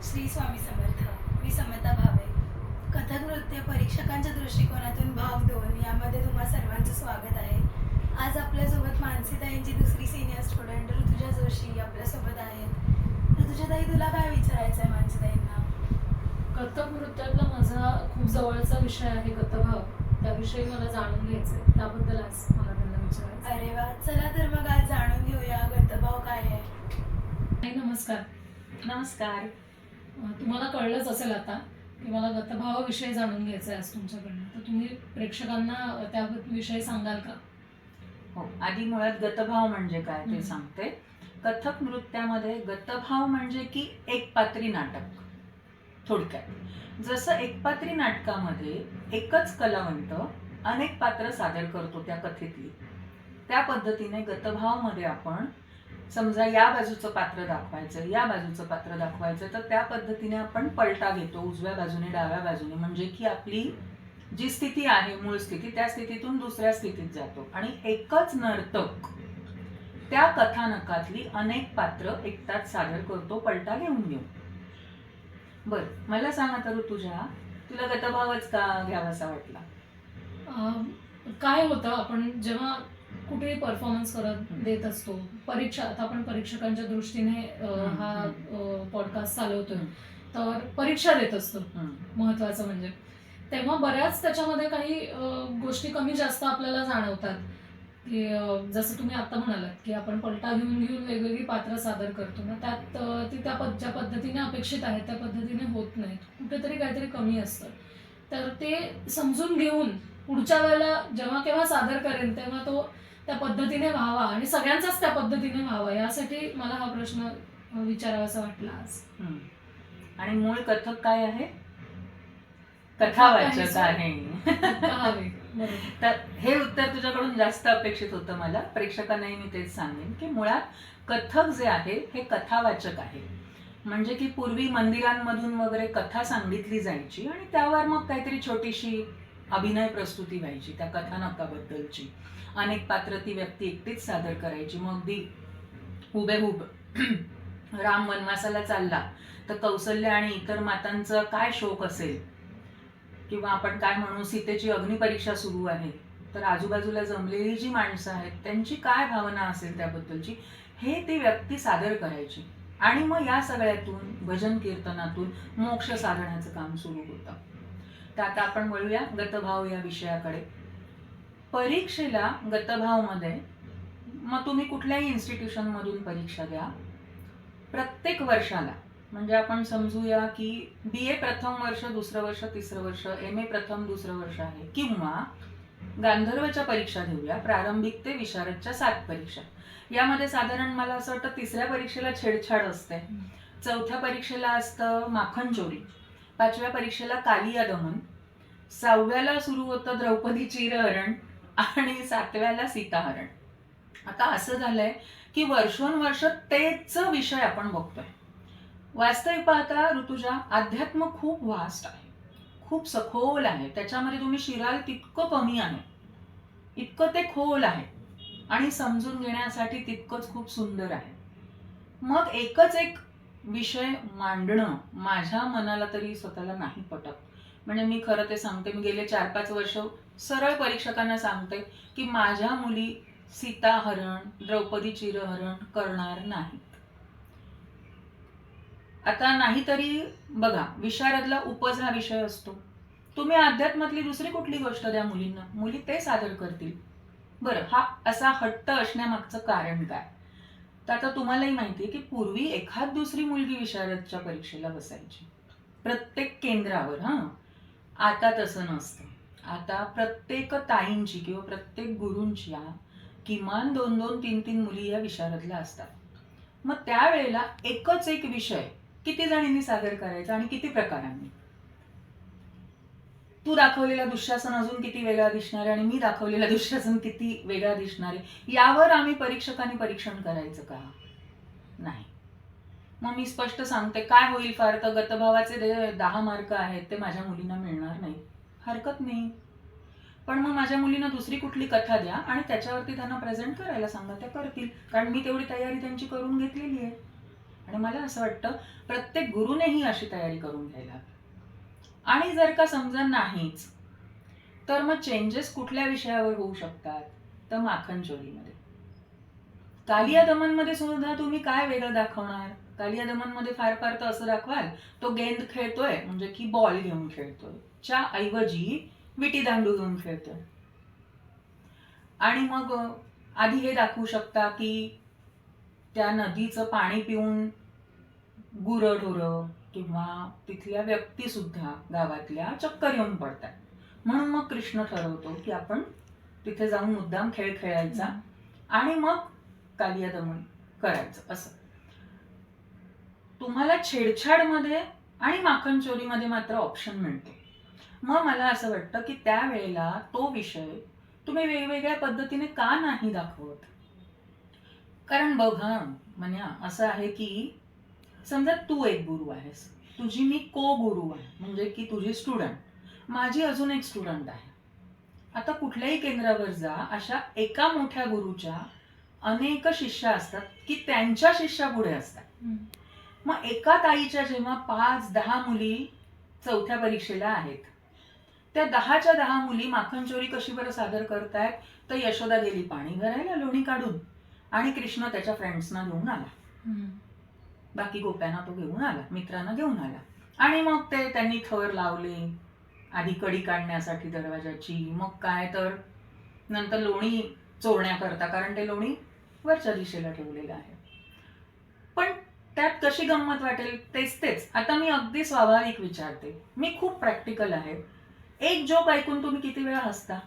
श्री स्वामी समर्थ. मी समता भावे. कथक नृत्य परीक्षकांच्या दृष्टिकोनातून भाग 2 यामध्ये तुम्हा सर्वांचं स्वागत आहे. आज आपल्यासोबत मानसीताईंची दुसरी सिनियर स्टुडंट ऋतुजा जोशी आपल्यासोबत आहेत. ऋतुजाताई, तुला काय विचारायचं आहे मानसीताईंना? कथक नृत्यातला माझा खूप जवळचा विषय आहे गतभाव. त्याविषयी मला जाणून घ्यायचं आहे, त्याबद्दल आज मला त्यांना विचारायचं आहे. अरे वा, चला तर मग आज जाणून घेऊया गतभाव काय आहे. नमस्कार. नमस्कार. तुम्हाला कळलंच असेल आता की मला गतभावाविषयी जाणून घ्यायचं आहे आज तुमच्याकडनं. तर तुम्ही प्रेक्षकांना त्याविषयी सांगाल का? हो, आधी मुळात गतभाव म्हणजे काय ते हं. सांगते. कथक नृत्यामध्ये गतभाव म्हणजे की एकपात्री नाटक. थोडक्यात जसं एकपात्री नाटकामध्ये एकच कलावंत अनेक पात्र सादर करतो त्या कथेतली, त्या पद्धतीने गतभावमध्ये आपण समजा या बाजूचं पात्र दाखवायचं, या बाजूचं पात्र दाखवायचं, तर त्या पद्धतीने आपण पलटा घेतो उजव्या बाजूने डाव्या बाजूने, म्हणजे की आपली जी स्थिती आहे मूळ स्थिती त्या स्थितीतून दुसऱ्या स्थितीत जातो आणि एकच नर्तक त्या कथानकातली अनेक पात्र एकटाच सादर करतो पलटा घेऊन घेऊन. बर, मला सांग आता ऋतुजा, तुला गतभावच का घ्यावासा वाटला? काय होतं, आपण जेव्हा कुठेही परफॉर्मन्स करत देत असतो, परीक्षा, आता आपण परीक्षकांच्या दृष्टीने हा पॉडकास्ट चालवतोय, तर परीक्षा देत असतो. महत्वाचं म्हणजे तेव्हा बऱ्याच त्याच्यामध्ये काही गोष्टी कमी जास्त आपल्याला जाणवतात की जसं तुम्ही आता म्हणालात की आपण पलटा घेऊन घेऊन वेगवेगळी पात्र सादर करतो ना, त्यात ती ज्या पद्धतीने अपेक्षित आहे त्या पद्धतीने होत नाहीत, कुठेतरी काहीतरी कमी असतं. तर ते समजून घेऊन पुढच्या वेळेला जेव्हा केव्हा सादर करेन तेव्हा तो त्या पद्धतीने व्हावा आणि सगळ्यांचाच त्या पद्धतीने व्हावा, यासाठी मला हा प्रश्न विचारावासा वाटला आज. आणि मूळ कथक काय आहे? कथावाचक आहे. तर हे उत्तर तुझ्याकडून जास्त अपेक्षित होतं मला. प्रेक्षकांनाही मी तेच सांगेन की मुळात कथक जे आहे हे कथावाचक आहे. म्हणजे की पूर्वी मंदिरांमधून वगैरे कथा सांगितली जायची आणि त्यावर मग काहीतरी छोटीशी अभिनय प्रस्तुती व्हायची त्या कथानकाबद्दलची. अनेक पात्र ती व्यक्ती एकटीच सादर करायची. मग अगदी हुबेहूब राम वनवासाला चालला तर कौसल्य आणि इतर मातांचा काय शोक असेल, किंवा आपण काय म्हणू, सीतेची अग्निपरीक्षा सुरू आहे तर आजूबाजूला जमलेली जी माणसं आहेत त्यांची काय भावना असेल त्याबद्दलची, हे ती व्यक्ती सादर करायची. आणि मग या सगळ्यातून भजन कीर्तनातून मोक्ष साधण्याचं काम सुरू होतं. तर आता आपण वळूया गतभाव या विषयाकडे. परीक्षेला गतभावमध्ये मग तुम्ही कुठल्याही इन्स्टिट्यूशन मधून परीक्षा द्या, प्रत्येक वर्षाला, म्हणजे आपण समजूया की BA प्रथम वर्ष, दुसरं वर्ष, तिसरं वर्ष, MA प्रथम दुसरं वर्ष आहे, किंवा गांधर्वच्या परीक्षा घेऊया, प्रारंभिक ते विशारदच्या 7 परीक्षा. यामध्ये साधारण मला असं वाटतं तिसऱ्या परीक्षेला छेडछाड असते, चौथ्या परीक्षेला असतं माखन चोरी, 5व्या परीक्षेला कालिया दमन, 6व्याला सुरू होतं द्रौपदी चिरहरण आणि 7व्याला सीताहरण. आता असं झालंय की वर्षोनवर्ष तेच विषय आपण बघतोय. वास्तविक पाहता ऋतुजा, अध्यात्म खूप वास्ट आहे, खूप सखोल आहे, त्याच्यामध्ये तुम्ही शिराल तितकं कमी आहे, इतकं ते खोल आहे आणि समजून घेण्यासाठी तितकंच खूप सुंदर आहे. मग एकच एक विषय मांडणं माझ्या मनाला तरी स्वतःला नाही पटत. म्हणजे मी खरं ते सांगते, मी गेले 4-5 वर्ष सरळ परीक्षकांना सांगते की माझ्या मुली सीताहरण, द्रौपदी चिरहरण करणार नाहीत. आता नाहीतरी बघा, विशारदला उपज हा विषय असतो, तुम्ही अध्यात्मातली दुसरी कुठली गोष्ट द्या मुलींना, मुली ते सादर करतील. बरं, हा असा हट्ट असण्यामागचं कारण काय? तर आता तुम्हालाही माहितीये की पूर्वी एखाद दुसरी मुलगी विशारदच्या परीक्षेला बसायची प्रत्येक केंद्रावर. आता तसं नसतं. आता प्रत्येक ताईंची किंवा प्रत्येक गुरूंच्या किमान 2-2, 3-3 मुली या विशारदला असतात. मग त्यावेळेला एकच एक विषय किती जणींनी सादर करायचा आणि किती प्रकारांनी? तू दाखवलेला दुःशासन अजून किती वेगळा दिसणार आहे आणि मी दाखवलेला दुःशासन किती वेगळा दिसणार आहे, यावर आम्ही परीक्षकांनी परीक्षण करायचं का? नाही. मग मी स्पष्ट सांगते, काय होईल फार तर गतभावाचे 10 मार्क आहेत ते माझ्या मुलींना मिळणार नाही, हरकत नाही. पण मग माझ्या मुलींना दुसरी कुठली कथा द्या आणि त्याच्यावरती त्यांना प्रेझेंट करायला सांगा, त्या करतील, कारण मी तेवढी तयारी त्यांची करून घेतलेली आहे. आणि मला असं वाटतं प्रत्येक गुरुनेही अशी तयारी करून घ्यायला हवी. आणि जर का समजा नाहीच, तर मग चेंजेस कुठल्या विषयावर होऊ शकतात? तर माखन चोरीमध्ये. कालिया दमनमध्ये सुद्धा तुम्ही काय वेगळं दाखवणार? कालिया दमनमध्ये फार फार तर असं दाखवाल, तो गेंद खेळतोय म्हणजे की बॉल घेऊन खेळतोय, च्या ऐवजी विटी दांडू घेऊन खेळतोय. आणि मग आधी हे दाखवू शकता की त्या नदीचं पाणी पिऊन गुरंढोरं किंवा तिथल्या व्यक्ती सुद्धा गावातल्या चक्कर येऊन पडतात. म्हणून मग कृष्ण ठरवतो की आपण तिथे जाऊन मुद्दाम खेळ खेळायचा आणि मग कालिया दमन करायचं. असं तुम्हाला छेडछाडमध्ये आणि माखन चोरीमध्ये मात्र ऑप्शन मिळतो. मग मला असं वाटतं की त्यावेळेला तो विषय तुम्ही वेगवेगळ्या पद्धतीने का नाही दाखवत? कारण बघा मन्या, असं आहे की समजा तू एक गुरु आहेस, तुझी मी को गुरु आहे, म्हणजे की तुझी स्टुडंट, माझी अजून एक स्टुडंट आहे. आता कुठल्याही केंद्रावर जा, अशा एका मोठ्या गुरुच्या अनेक शिष्य असतात की त्यांच्या शिष्यापुढे असतात. मग एका ताईच्या जेव्हा 5-10 मुली चौथ्या परीक्षेला आहेत, त्या 10च्या 10 मुली माखन चोरी कशी बरं सादर करतायत? तर यशोदा गेली पाणी भरायला लोणी काढून आणि कृष्ण त्याच्या फ्रेंड्सना घेऊन आला, बाकी गोप्यांना तो घेऊन आला, मित्रांना घेऊन आला. आणि मग ते त्यांनी थर लावले, आधी कडी काढण्यासाठी दरवाजाची, मग काय तर नंतर लोणी चोरण्याकरता, कारण ते लोणी वरच्या दिशेला ठेवलेलं आहे. पण त्यात कशी गंमत वाटेल? तेच. आता मी अगदी स्वाभाविक विचारते, मी खूप प्रॅक्टिकल आहे. एक जोक ऐकून तुम्ही किती वेळा हसता?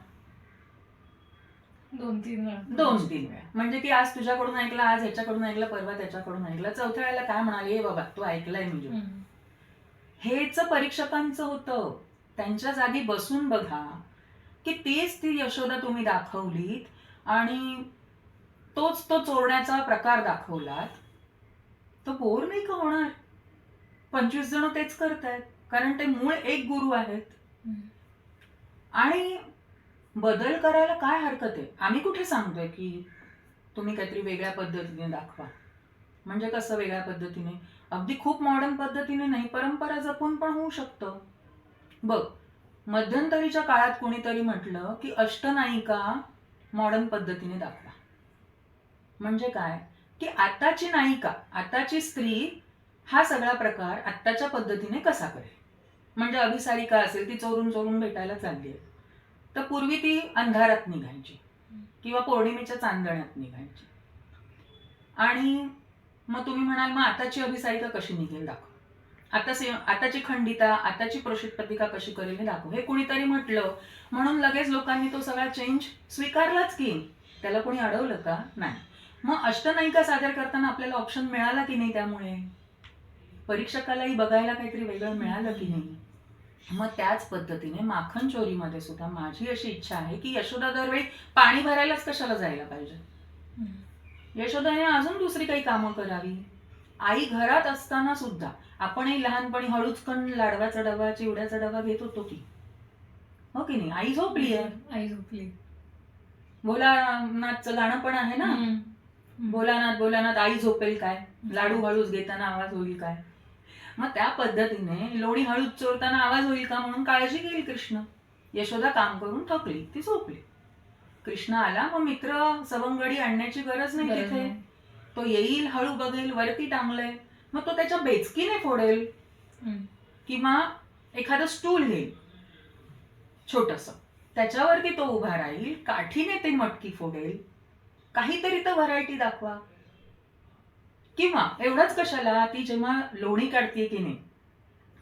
2-3 वेळा. 2-3 वेळा. म्हणजे की आज तुझ्याकडून ऐकला, आज ह्याच्याकडून ऐकलं, परवा त्याच्याकडून ऐकलं, चौथ्या वेळेला काय म्हणाले, हे बाबा तू ऐकलाय मी जोक. हेच परीक्षकांचं होतं. त्यांच्या जागी बसून बघा की तीच ती यशोदा तुम्ही दाखवलीत आणि तोच तो चोरण्याचा प्रकार दाखवलात, तो बोर नाही का होणार? 25 जण तेच करतायत, कारण ते मूळ एक गुरु आहेत. आणि बदल करायला काय हरकत आहे? आम्ही कुठे सांगतोय की तुम्ही काहीतरी वेगळ्या पद्धतीने दाखवा. म्हणजे कसं वेगळ्या पद्धतीने? अगदी खूप मॉडर्न पद्धतीने नाही, परंपरा जपून पण होऊ शकतं. बघ, मध्यंतरीच्या काळात कोणीतरी म्हटलं की अष्टनायिका मॉडर्न पद्धतीने दाखवा. म्हणजे काय? की आताची नायिका, आताची स्त्री हा सगळा प्रकार आत्ताच्या पद्धतीने कसा करेल? म्हणजे अभिसारिका असेल, ती चोरून चोरून भेटायला चालली आहे, तर पूर्वी ती अंधारात निघायची किंवा पौर्णिमेच्या चांदण्यात निघायची. आणि मग तुम्ही म्हणाल मग आताची अभिसारिका कशी निघेल दाखव, आताची खंडिता, आताची प्रोषितपतिका कशी करेल हे दाखव. हे कुणीतरी म्हटलं म्हणून लगेच लोकांनी तो सगळा चेंज स्वीकारलाच की. त्याला कोणी अडवलं का? नाही. मग अष्टनायिका सादर करताना आपल्याला ऑप्शन मिळाला की नाही? त्यामुळे परीक्षकालाही बघायला काहीतरी वेगळं मिळालं की नाही? मग त्याच पद्धतीने माखन चोरीमध्ये सुद्धा माझी अशी इच्छा आहे की यशोदा दरवेळी पाणी भरायलाच कशाला जायला पाहिजे? यशोदाने अजून दुसरी काही कामं करावी. आई घरात असताना सुद्धा आपणही लहानपणी हळूचकण लाडवाचा डबा, चिवड्याचा डबा घेत होतो की, हो की नाही? आई झोपली आहे, आई झोपली. भोलानाथचं गाणं पण आहे ना, भोलानाथ भोलानाथ आई झोपेल काय, लाडू हळूच घेताना आवाज होईल काय. मग त्या पद्धतीने लोणी हळूच चोरताना आवाज होईल का म्हणून काळजी घेईल कृष्ण. यशोदा काम करून थकली, ती झोपली. कृष्ण आला, मग मित्र सवंगडी आणण्याची गरज नाही तिथे. तो येईल, हळू बघेल, वरती टांगलंय, मग तो त्याच्या बेचकीने फोडेल किंवा एखादं स्टूल घेईल छोटस, त्याच्यावरती तो उभा राहील, काठीने ते मटकी फोडेल. काहीतरी तर व्हरायटी दाखवा. किंवा एवढंच कशाला, ती जेव्हा लोणी काढते की नाही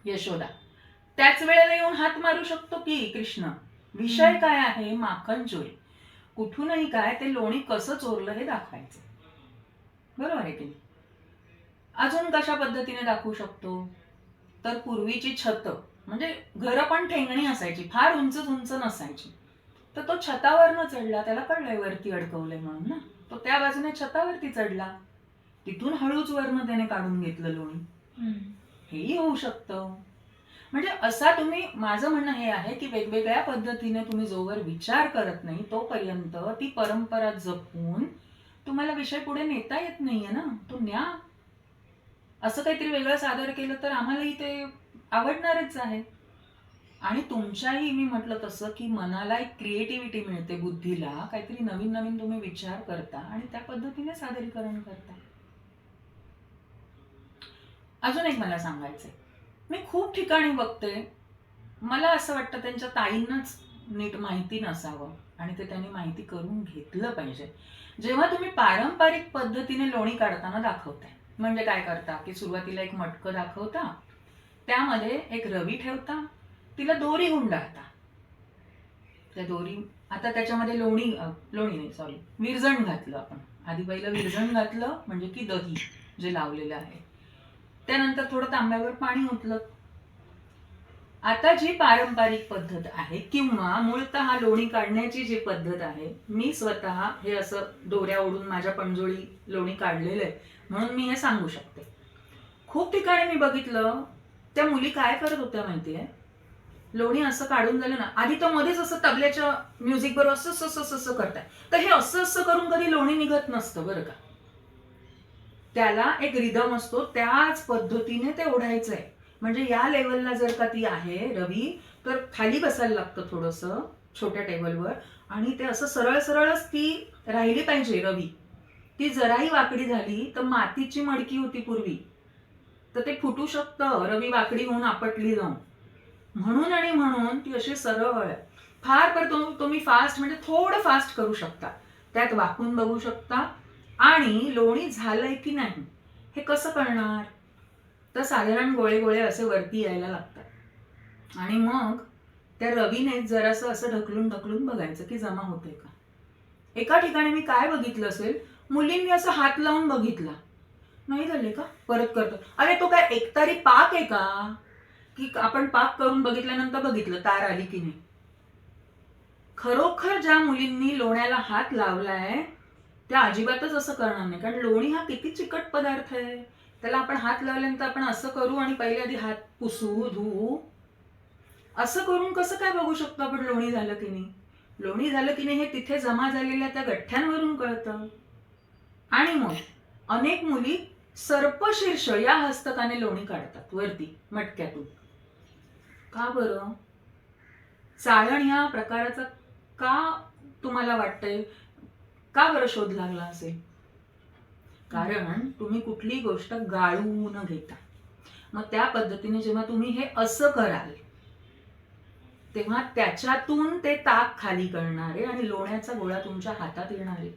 यशोदा, त्याच वेळेला येऊन हात मारू शकतो की कृष्ण. विषय काय आहे? माखन चोरी. कुठूनही काय ते लोणी कसं चोरलं हे दाखवायचं. बरोबर आहे की नाही? अजून कशा पद्धतीने दाखवू शकतो? तर पूर्वीची छत, म्हणजे घरं पण ठेंगणी असायची, फार उंच उंच नसायची, तर तो छतावरनं चढला, त्याला कळलंय वरती अडकवलंय म्हणून ना, तो त्या बाजूने छतावरती चढला, तिथून हळूच वरनं त्याने काढून घेतलं लोणी. हेही होऊ शकतं. म्हणजे असा तुम्ही, माझं म्हणणं हे आहे की वेगवेगळ्या पद्धतीने तुम्ही जोवर विचार करत नाही तोपर्यंत ती परंपरा जपून तुम्हाला विषय पुढे नेता येत नाहीये ना, तो न्या. असं काहीतरी वेगळं सादर केलं तर आम्हालाही ते आवडणारच आहे. आणि तुमच्याही मी म्हटलं तसं की मनाला एक क्रिएटिव्हिटी मिळते, बुद्धीला काहीतरी नवीन नवीन तुम्ही विचार करता आणि त्या पद्धतीने सादरीकरण करता. अजून एक मला सांगायचंय, मी खूप ठिकाणी बघते, मला असं वाटतं त्यांच्या ताईंनाच नीट माहिती नसावं आणि ते त्यांनी माहिती करून घेतलं पाहिजे. जेव्हा तुम्ही पारंपरिक पद्धतीने लोणी काढताना दाखवताय, म्हणजे काय करता की सुरुवातीला एक मटकं दाखवता, त्यामध्ये एक रवी ठेवता, तिला दोरी गुंडाळता. त्या दोरी आता त्याच्यामध्ये लोणी नाही सॉरी विरजण घातलं आपण. आधी पहिलं विरजण घातलं म्हणजे की दही जे लावलेलं आहे, त्यानंतर थोडं तांब्यावर पाणी ओतलं. आता जी पारंपरिक पद्धत आहे किंवा मूळतः लोणी काढण्याची जी पद्धत आहे, मी स्वतः हे असं दोऱ्या ओढून माझ्या पणजोळी लोणी काढलेलं आहे म्हणून मी हे सांगू शकते. खूप ठिकाणी मी बघितलं त्या मुली काय करत होत्या माहितीये, लोणी असं काढून झालं ना, आधी तर मध्येच असं तबल्याच्या म्युझिक बरोबर असं असं असं असं करताय. तर हे असं असं करून कधी लोणी निघत नसतं बरं का. त्याला एक रिदम असतो, त्याच पद्धतीने ते ओढायचंय. म्हणजे या लेवलला जर का ती आहे रवी, तर खाली बसायला लागतं थोडंसं छोट्या टेबलवर आणि ते असं सरळ सरळच ती राहिली पाहिजे रवी. ती जराही वाकडी झाली तर मातीची मडकी होती पूर्वी, तर ते फुटू शकतं रवी वाकडी होऊन आपटली जाऊन. म्हणून ती अशी सरळ फार पर तुम्ही फास्ट म्हणजे थोडं फास्ट करू शकता, त्यात वाकून बघू शकता. आणि लोणी झालंय की नाही हे कसं कळणार, तर साधारण गोळे गोळे असे वरती यायला लागतात आणि मग त्या रवीने जरासं असं ढकलून ढकलून बघायचं की जमा होते का. एका ठिकाणी मी काय बघितलं असेल, मुलींनी असं हात लावून बघितला, नाही झाले का, परत करतो. अरे तो काय एकतारी पाक आहे का, की आपण पाक करून बघितल्यानंतर बघितलं तार आली की नाही. खरोखर ज्या मुलींनी लोण्याला हात लावलाय त्या अजिबातच असं करणार नाही, कारण लोणी हा किती चिकट पदार्थ आहे. त्याला आपण हात लावल्यानंतर आपण असं करू आणि पहिले आधी हात पुसू धुवू, असं करून कसं काय बघू शकतो आपण लोणी झालं की नाही. लोणी झालं की नाही हे तिथे जमा झालेल्या त्या गठ्ठ्यांवरून कळतं. आणि मग अनेक मुली सर्पशीर्ष या हस्तकाने लोणी काढतात वरती मटक्यातून. का बरं, चाळण ह्या प्रकाराचा का तुम्हाला वाटतंय, का बरं शोध लागला असेल. कारण तुम्ही कुठली गोष्ट गाळू न घेता, मग त्या पद्धतीने जेव्हा तुम्ही हे असं कराल तेव्हा त्याच्यातून ते ताक खाली करणारे आणि लोण्याचा गोळा तुमच्या हातात येणारे.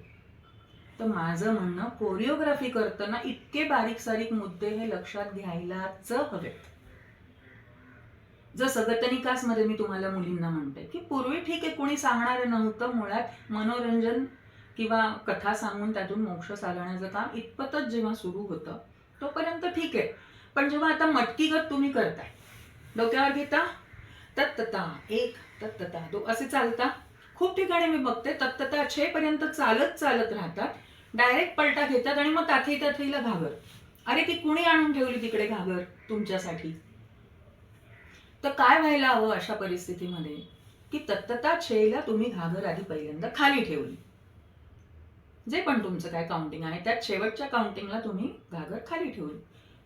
तर माझं म्हणणं, कोरिओग्राफी करताना इतके बारीक सारीक मुद्दे हे लक्षात घ्यायलाच हवेत. जसं गतनिकास मध्ये मी तुम्हाला मुलींना म्हणते की पूर्वी ठीक आहे कोणी सांगणारं नव्हतं, मुळात मनोरंजन किंवा कथा सांगून त्यातून मोक्ष साधण्याचं काम इतपतच जेव्हा सुरू होतं तोपर्यंत ठीक आहे. पण जेव्हा आता मटकीगत तुम्ही करताय, डोक्यावर घेता तत्तता एक तत्तता दो असे चालता. खूप ठिकाणी मी बघते तत्तता छे पर्यंत चालत चालत राहतात, डायरेक्ट पलटा घेतात आणि मग ताथीला घागर. अरे ती कुणी आणून ठेवली तिकडे घागर तुमच्यासाठी. तर काय व्हायला हवं अशा परिस्थितीमध्ये, की तत्तता छेला तुम्ही घागर आधी पहिल्यांदा खाली ठेवली, जे पण तुमचं काय काउंटिंग आहे त्यात शेवटच्या काउंटिंगला तुम्ही घागर खाली ठेवली.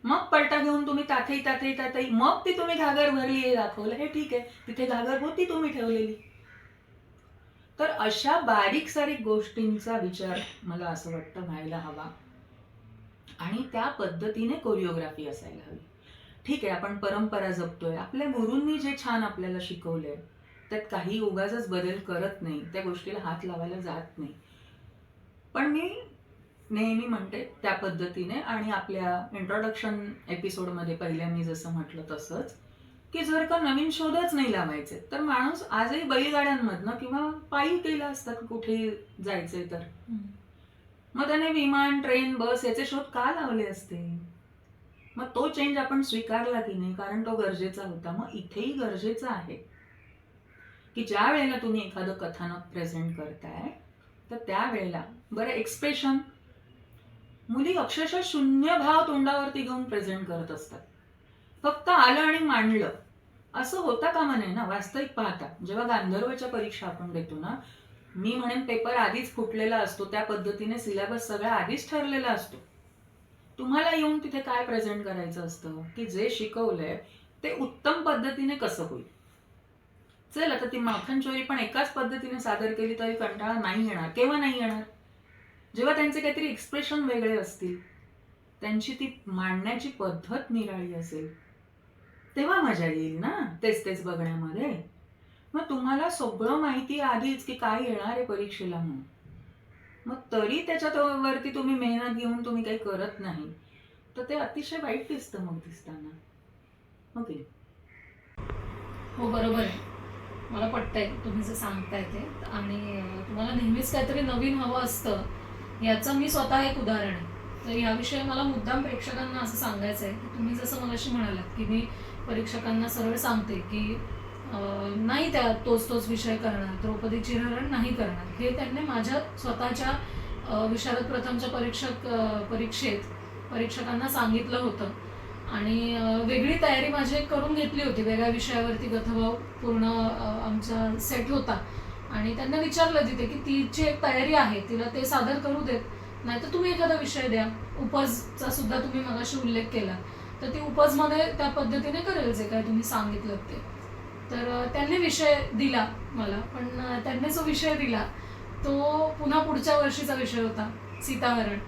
मग पलटा घेऊन तुम्ही ताथई मग ती तुम्ही घागर भरली हे दाखवलं, हे ठीक आहे, तिथे घागर होती तुम्ही ठेवलेली. तर अशा बारीक सारीक गोष्टींचा विचार मला असं वाटतं व्हायला हवा आणि त्या पद्धतीने कोरिओग्राफी असायला हवी. ठीक आहे, आपण परंपरा जपतोय, आपल्या गुरूंनी जे छान आपल्याला शिकवलंय त्यात काही उगाचच बदल करत नाही, त्या गोष्टीला हात लावायला जात नाही. पण मी नेहमी म्हणते त्या पद्धतीने, आणि आपल्या इंट्रोडक्शन एपिसोडमध्ये पहिल्या मी जसं म्हटलं तसंच, की जर का नवीन शोधच नाही लावायचे तर माणूस आजही बैलगाड्यांमधनं किंवा पायी केला असता कुठे जायचंय तर, मग त्याने विमान ट्रेन बस याचे शोध का लावले असते. मग तो चेंज आपण स्वीकारला की नाही, कारण तो गरजेचा होता. मग इथेही गरजेचं आहे की ज्या वेळेला तुम्ही एखादं कथानक प्रेझेंट करताय तर त्यावेळेला बरं एक्सप्रेशन, मुली अक्षरशः शून्य भाव तोंडावरती घेऊन प्रेझेंट करत असतात, फक्त आलं आणि मांडलं असं होता कामा नये ना. वास्तविक पाहता जेव्हा गांधर्वच्या परीक्षा आपण देतो ना, मी म्हणेन पेपर आधीच फुटलेला असतो, त्या पद्धतीने सिलेबस सगळा आधीच ठरलेला असतो. तुम्हाला येऊन तिथे काय प्रेझेंट करायचं असतं की जे शिकवलंय ते उत्तम पद्धतीने कसं होईल. चल आता ती माखन चोरी पण एकाच पद्धतीने सादर केली तरी कंटाळा नाही येणार. केव्हा नाही येणार? जेव्हा त्यांचे काहीतरी एक्सप्रेशन वेगळे असतील, त्यांची ती मांडण्याची पद्धत निराळी असेल, तेव्हा मजा येईल ना तेच तेच बघण्यामध्ये. मग तुम्हाला सगळं माहिती आधीच की काय येणार आहे परीक्षेला म्हणून, मग तरी त्याच्यात वरती तुम्ही मेहनत घेऊन तुम्ही काही करत नाही, तर ते अतिशय वाईट दिसतं मग दिसताना. ओके. हो बरोबर आहे, मला पटतंय तुम्ही जे सांगताय ते. आणि तुम्हाला नेहमीच काहीतरी नवीन हवं असतं याचं मी स्वतः एक उदाहरण आहे. तर याविषयी मला मुद्दाम प्रेक्षकांना असं सांगायचं आहे की तुम्ही जसं मगाशी म्हणालात की मी परीक्षकांना सरळ सांगते की नाही त्या तोच विषय करणार, द्रौपदीची हरण नाही करणार. हे त्यांनी माझ्या स्वतःच्या विशारद प्रथमच्या परीक्षेत परीक्षकांना सांगितलं होतं. आणि वेगळी तयारी माझी करून घेतली होती. वेगळ्या विषयावरती गथभाव पूर्ण आमचा सेट होता आणि त्यांना विचारलं तिथे की तिची एक तयारी आहे, तिला ते सादर करू देत, नाहीतर तुम्ही एखादा विषय द्या. उपजचा सुद्धा तुम्ही मगाशी उल्लेख केला, तर ती उपजमध्ये त्या पद्धतीने करेल जे काय तुम्ही सांगितलं ते. तर त्यांनी विषय दिला मला, पण त्यांनी जो विषय दिला तो पुन्हा पुढच्या वर्षीचा विषय होता, सीताहरण.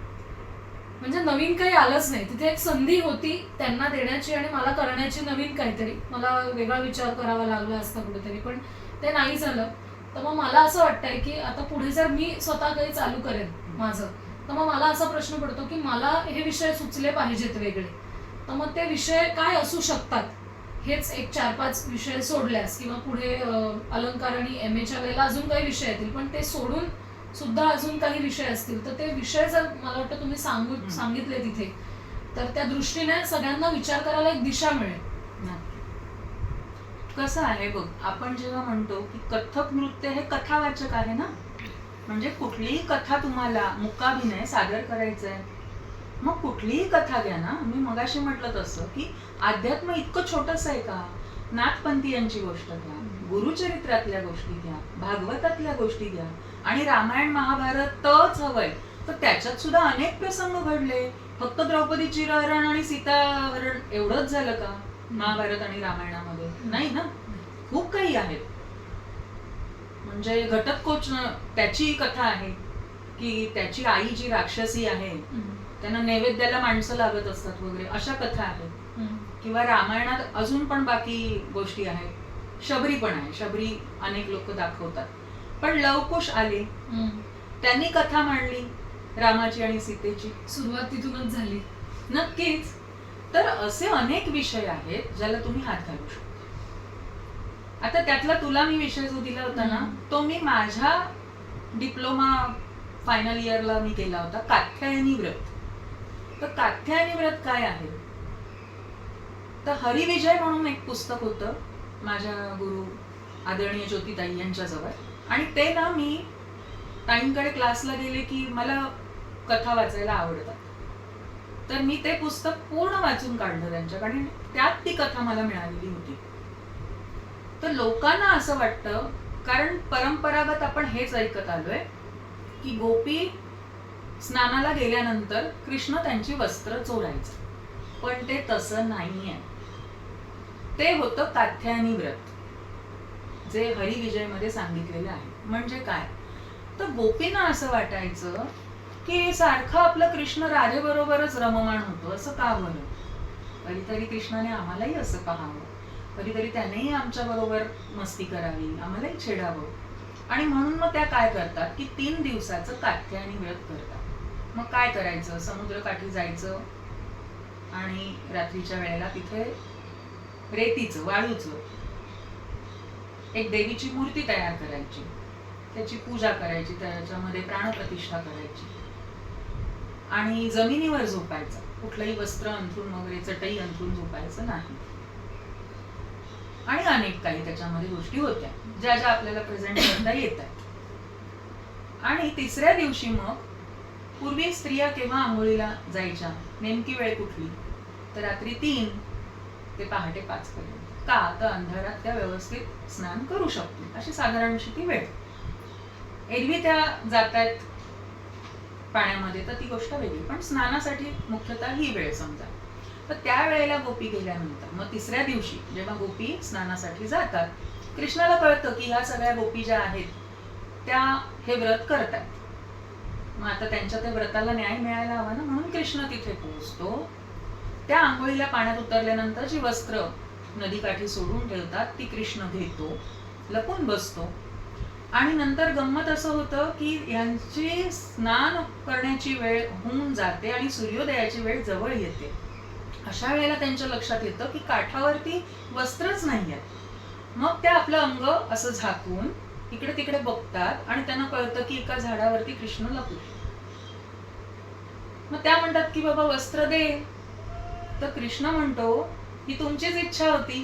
म्हणजे नवीन काही आलंच नाही. तिथे एक संधी होती त्यांना देण्याची आणि मला करण्याची नवीन काहीतरी. मला वेगळा विचार करावा लागला असता कुठेतरी, पण ते नाही झालं. तर मग मला असं वाटतंय की आता पुढे जर मी स्वतः काही चालू करेन माझं, तर मग मला असा प्रश्न पडतो की मला हे विषय सुचले पाहिजेत वेगळे. तर मग ते विषय काय असू शकतात, हेच एक 4-5 विषय सोडल्यास, किंवा पुढे अलंकार आणि MA वेळेला अजून काही विषय येतील, पण ते सोडून सुद्धा अजून काही विषय असतील, तर ते विषय जर मला वाटतं तुम्ही सांगितले तिथे, तर त्या दृष्टीने सगळ्यांना विचार करायला एक दिशा मिळेल. कसं आहे बघ, आपण जेव्हा म्हणतो की कथक नृत्य हे कथावाचक आहे ना, म्हणजे कुठलीही कथा तुम्हाला मुकाभिनय सादर करायचं आहे, मग कुठलीही कथा घ्या ना. मी मगाशी म्हटलं तसं की अध्यात्म इतकं छोटंसं आहे का? नाथपंथीयांची गोष्ट घ्या, गुरुचरित्रातल्या गोष्टी घ्या, भागवतातल्या गोष्टी घ्या, आणि रामायण महाभारतच हवंय तर त्याच्यात सुद्धा अनेक प्रसंग घडले. फक्त द्रौपदीची हरण आणि सीताहरण एवढंच झालं का महाभारत आणि रामायणामध्ये? नाही ना, खूप काही आहे. म्हणजे घटोत्कच त्याची कथा आहे की त्याची आई जी राक्षसी आहे, त्यांना नैवेद्याला माणसं लागत असतात वगैरे, अशा कथा आहेत. किंवा रामायणात अजून पण बाकी गोष्टी आहेत. शबरी पण आहे, शबरी अनेक लोक दाखवतात. पण लवकुश आले, त्यांनी कथा मांडली रामाची आणि सीतेची. सुरुवात तिथूनच झाली. नक्कीच. तर असे अनेक विषय आहेत ज्याला तुम्ही हात घालू शकता. आता त्यातला तुला मी विषय जो दिला होता ना, तो मी माझ्या डिप्लोमा फायनल इयरला मी केला होता, कात्यायनी व्रत. तर कात्यायनी व्रत काय आहे, तर हरिविजय म्हणून एक पुस्तक होतं माझ्या गुरु आदरणीय ज्योतिताई यांच्याजवळ, आणि ते ना मी ताईंकडे क्लासला गेले की मला कथा वाचायला आवडतात, तर मी ते पुस्तक पूर्ण वाचून काढलं त्यांच्याकडे. त्यात ती कथा मला मिळालेली होती. तर लोकांना असं वाटतं, कारण परंपरागत आपण हेच ऐकत आलोय की गोपी स्नानाला गेल्यानंतर कृष्ण त्यांची वस्त्र चोरायचं, पण ते तसं नाहीये. ते होतं कात्यायनी व्रत, जे हरिविजय मध्ये सांगितलेलं आहे. म्हणजे काय, तर गोपींना असं वाटायचं की सारखं आपलं कृष्ण राधेबरोबरच रममाण होतो, असं का बरं? कधीतरी कृष्णाने आम्हालाही असं पाहावं, कधीतरी त्यानेही आमच्या बरोबर मस्ती करावी, आम्हालाही छेडावं. आणि म्हणून मग त्या काय करतात की 3 दिवसाचं कात्यायनी व्रत करतात. मग काय करायचं, समुद्रकाठी जायचं आणि रात्रीच्या वेळेला तिथे रेतीचं, वाळूचं एक देवीची मूर्ती तयार करायची, त्याची पूजा करायची, त्याच्यामध्ये प्राणप्रतिष्ठा करायची, आणि जमिनीवर झोपायचं. कुठलंही वस्त्र अंथरून वगैरे चटई अंथरून झोपायचं नाही. आणि अनेक काही त्याच्यामध्ये गोष्टी होत्या ज्या ज्या आपल्याला प्रेझेंट करता येतात. आणि तिसऱ्या दिवशी मग पूर्वी स्त्रिया केव्हा आंघोळीला जायच्या, नेमकी वेळ कुठली, तर रात्री 3 ते पहाटे 5 पर्यंत. का, तर अंधारात त्या व्यवस्थित स्नान करू शकतो, अशी साधारणशी ती वेळ. एरवी त्या जातात पाण्यामध्ये तर ती गोष्ट वेगळी, पण स्नानासाठी मुख्यतः ही वेळ समजा. तर त्या वेळेला गोपी गेल्यानंतर मग तिसऱ्या दिवशी जेव्हा गोपी स्नानासाठी जातात, कृष्णाला कळतं की ह्या सगळ्या गोपी ज्या आहेत त्या हे व्रत करतात. मग आता त्यांच्या त्या व्रताला न्याय मिळायला हवा ना, म्हणून कृष्ण तिथे पोहोचतो. त्या आंघोळीला पाण्यात उतरल्यानंतर जी वस्त्र नदीकाठी सोडून ठेवतात ती कृष्ण घेतो, लपून बसतो. आणि नंतर गंमत असं होतं की यांची स्नान करण्याची वेळ होऊन जाते आणि सूर्योदयाची वेळ जवळ येते. अशा वेळेला त्यांच्या लक्षात येतं की काठावरती वस्त्रच नाहीये. मग त्या आपलं अंग असं झाकून इकडे तिकडे बघतात आणि त्यांना कळतं की एका झाडावरती कृष्ण लपले. मग त्या म्हणतात की बाबा वस्त्र दे. तर कृष्ण म्हणतो ही तुमचीच इच्छा होती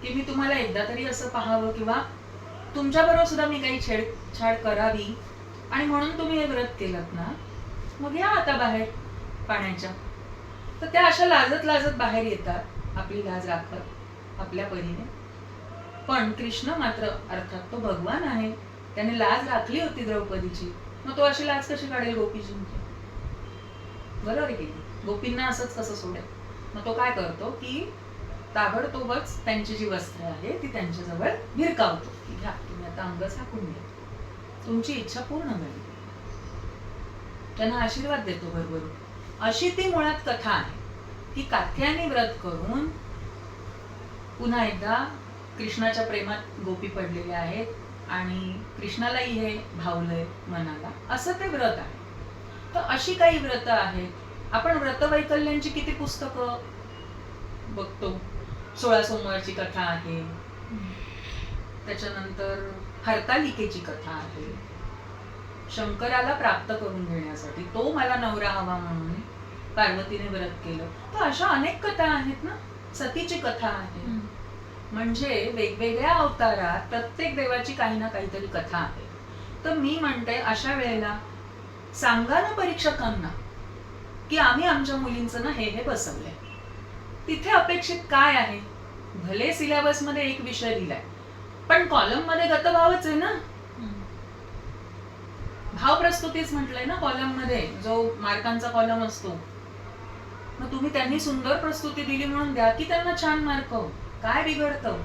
की मी तुम्हाला एकदा तरी असं पाहावं किंवा तुमच्या बरोबर सुद्धा मी काही छेडछाड करावी, आणि म्हणून तुम्ही हे व्रत केलं ना, मग या आता बाहेर पाण्याच्या. तर त्या अशा लाजत लाजत बाहेर येतात, आपली लाज राखत आपल्या परीने. पण कृष्ण मात्र, अर्थात तो भगवान आहे, त्याने लाज राखली होती द्रौपदीची, मग तो अशी लाज कशी काढेल गोपीजींची? बरोबर आहे की गोपींना असंच कसं सोडेल? मग तो काय करतो की ताबडतोबच त्यांची जी वस्त्र आहे ती त्यांच्याजवळ भिरकावतो की घ्या, तुम्ही आता अंग झाकून घ्या, तुमची इच्छा पूर्ण झाली. त्यांना आशीर्वाद देतो भरभरून. अशी ती मुळात कथा आहे की कात्यायनी व्रत करून पुन्हा एकदा कृष्णाच्या प्रेमात गोपी पडलेल्या आहेत आणि कृष्णालाही हे भावलंय मनाला, असं ते व्रत आहे. तर अशी काही व्रत आहेत. आपण व्रतवैकल्यांची किती पुस्तकं बघतो. 16 सोमवारची कथा आहे, त्याच्यानंतर हरतालिकेची कथा आहे, शंकराला प्राप्त करून घेण्यासाठी तो मला नवरा हवा म्हणून पार्वतीने व्रत केलं. तर अशा अनेक कथा आहेत ना. सतीची कथा आहे. म्हणजे वेगवेगळ्या अवतारात प्रत्येक देवाची काही ना काहीतरी कथा आहे. तर मी म्हणते अशा वेळेला सांगा ना परीक्षकांना की आम्ही आमच्या मुलींचं ना हे बसवलंय. तिथे अपेक्षित काय आहे? भले सिलेबस मध्ये एक विषय दिलाय, पण कॉलम मध्ये गतभावच आहे ना. भाव प्रस्तुतीच म्हटलंय ना कॉलम मध्ये, जो मार्कांचा कॉलम असतो. मग तुम्ही त्यांनी सुंदर प्रस्तुती दिली म्हणून द्या की त्यांना छान मार्क, काय बिघडतं?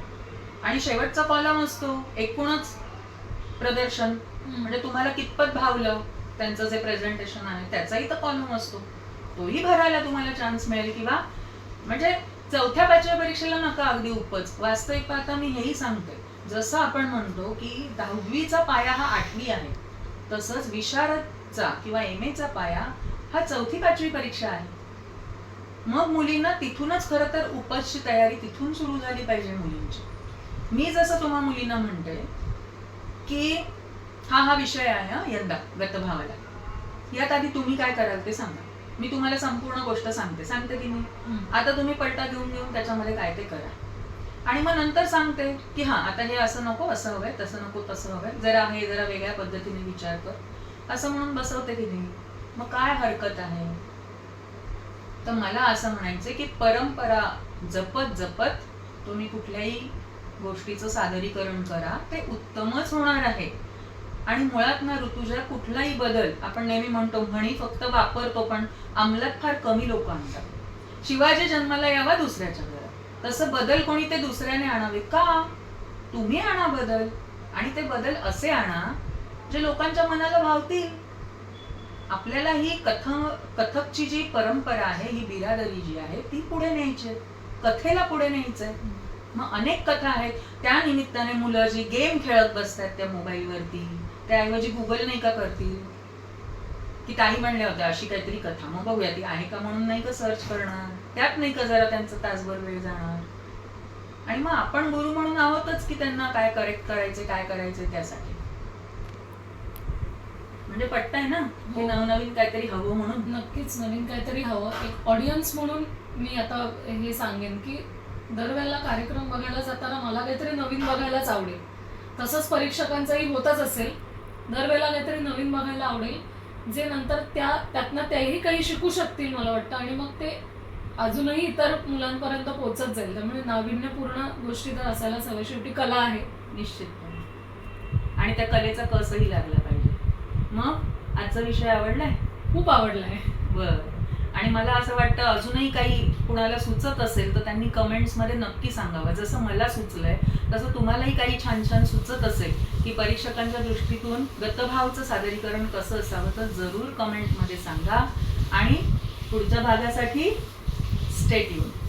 आणि शेवटचा कॉलम असतो एकूणच प्रदर्शन, म्हणजे तुम्हाला कितपत भावलं त्यांचं जे प्रेझेंटेशन आहे त्याचाही तर कॉलम असतो, तोही भरायला तुम्हाला चान्स मिळेल. किंवा म्हणजे 4थ्या-5व्या परीक्षेला नका अगदी उपज. वास्तविक पाहता मी हेही सांगते, जसं आपण म्हणतो की 10वीचा पाया हा 8वी आहे, तसंच विशारदचा किंवा MA चा पाया हा 4थी-5वी परीक्षा आहे. मग मुलींना तिथूनच खरं तर उपजची तयारी तिथून सुरू झाली पाहिजे मुलींची. मी जसं तुम्हा मुलींना म्हणते की हा विषय आहे यंदा गतभावाला, यात आधी तुम्ही काय कराल ते सांगा. मी तुम्हाला संपूर्ण गोष्ट सांगते की मी आता तुम्ही पलटा घेऊन त्याच्यामध्ये काय ते करा. आणि मग नंतर सांगते की आता हे असं नको, असं हवंय, तसं नको, तसं हवंय, जरा वेगळ्या पद्धतीने विचार कर, असं म्हणून बसवते की नाही. मग काय हरकत आहे? तर मला असं म्हणायचं की परंपरा जपत जपत तुम्ही कुठल्याही गोष्टीचं सादरीकरण करा, ते उत्तमच होणार आहे. आणि मुळात ना ऋतुजा, कुठलाही बदल आपण नेहमी म्हणतो म्हणी फक्त वापरतो, पण अंमलात फार कमी लोक आणतात. शिवाजी जन्माला यावा दुसऱ्याच्या घरात, तसं बदल कोणी ते दुसऱ्याने आणावे का? तुम्ही आणा बदल, आणि ते बदल असे आणा जे लोकांच्या मनाला भावतील. आपल्याला ही कथकची जी परंपरा आहे, ही बिरादरी जी आहे ती पुढे न्यायची, कथेला पुढे न्यायचंय. मग अनेक कथा आहेत. त्या निमित्ताने मुलं जी गेम खेळत बसतात त्या मोबाईलवरती, त्याऐवजी गुगल नाही का करतील की ताई म्हणल्या होत्या अशी काहीतरी कथा, मग बघूया ती आहे का म्हणून नाही का सर्च करणार, त्यात नाही का जरा त्यांचं तासभर वेळ जाणार. आणि मग आपण गुरु म्हणून आहोतच की त्यांना काय करेक्ट करायचे, काय करायचे त्यासाठी. म्हणजे पटतंय ना की नवनवीन काहीतरी हवं म्हणून. नक्कीच नवीन काहीतरी हवं. एक ऑडियन्स म्हणून मी आता हे सांगेन की दरवेळेला कार्यक्रम बघायला जाताना मला काहीतरी नवीन बघायलाच आवडेल. तसंच परीक्षकांचंही होतच असेल, दरवेळेला काहीतरी नवीन बघायला आवडेल, जे नंतर त्यातनं त्याही काही शिकू शकतील मला वाटतं, आणि मग ते अजूनही इतर मुलांपर्यंत पोहोचत जाईल. त्यामुळे नाविन्यपूर्ण गोष्टी तर असायलाच हव्या. शेवटी कला आहे निश्चितपणे, आणि त्या कलेचा कसही लागला पाहिजे. मग आजचा विषय आवडलाय? खूप आवडलाय. बरं. आणि मला असं वाटतं अजूनही काही कुणाला सुचत असेल तर त्यांनी कमेंट्समध्ये नक्की सांगावं. जसं मला सुचलंय तसं तुम्हालाही काही छान छान सुचत असेल की परीक्षकांच्या दृष्टीतून गतभावचं सादरीकरण कसं असावं तर जरूर कमेंटमध्ये सांगा. आणि पुढच्या भागासाठी स्टे ट्यून.